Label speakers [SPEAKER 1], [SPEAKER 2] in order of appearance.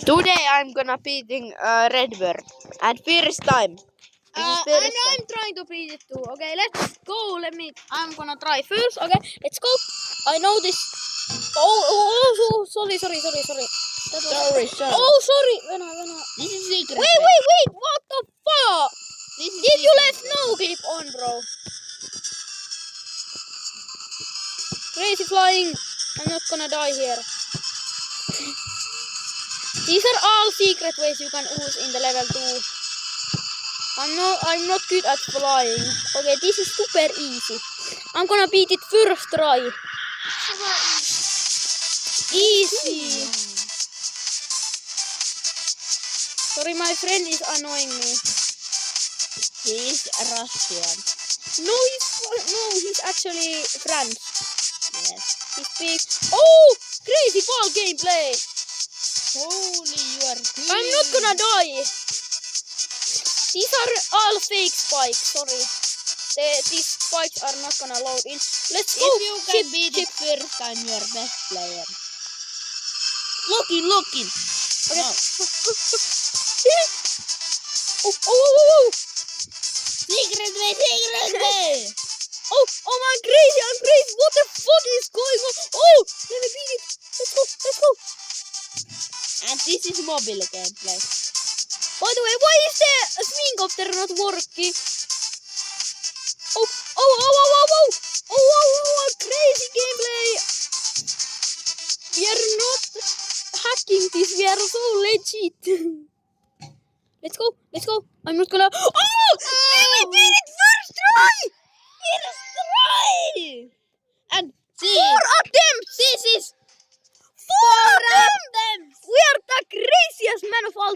[SPEAKER 1] Today I'm gonna beating Redbird. And first time.
[SPEAKER 2] I'm trying to beat it too. Okay, let's go. I'm gonna try first. Okay, let's go. I know this. Oh, sorry.
[SPEAKER 1] Sorry.
[SPEAKER 2] Oh, sorry. Venä.
[SPEAKER 1] This is secret.
[SPEAKER 2] Wait. What the fuck? Did you
[SPEAKER 1] secret.
[SPEAKER 2] left no clip on, bro? Crazy flying. I'm not gonna die here. These are all secret ways you can use in the level 2. I'm not good at flying. Okay, this is super easy. I'm gonna beat it first try. Easy. Sorry, my friend is annoying me.
[SPEAKER 1] He's Russian.
[SPEAKER 2] No, he's actually French.
[SPEAKER 1] Yes.
[SPEAKER 2] He speaks. Oh, crazy ball gameplay.
[SPEAKER 1] Holy, you are good.
[SPEAKER 2] I'm not gonna die. These are all fake spikes. Sorry. These spikes are not gonna load in. Let's go.
[SPEAKER 1] If you can beat it first time, you're best player. Look in.
[SPEAKER 2] Okay.
[SPEAKER 1] No.
[SPEAKER 2] Oh.
[SPEAKER 1] Secret way.
[SPEAKER 2] Oh, I'm crazy. What the fuck is going on? Oh, let me beat it. Let's go.
[SPEAKER 1] And this is mobile gameplay.
[SPEAKER 2] By the way, why is the swingcopter not working? Oh, crazy gameplay. We are not hacking this. We are so legit. Let's go. I'm not gonna. Oh! We beat it first try.
[SPEAKER 1] And see.
[SPEAKER 2] 4 attempts.
[SPEAKER 1] This is
[SPEAKER 2] 4 attempts. We are the craziest man of all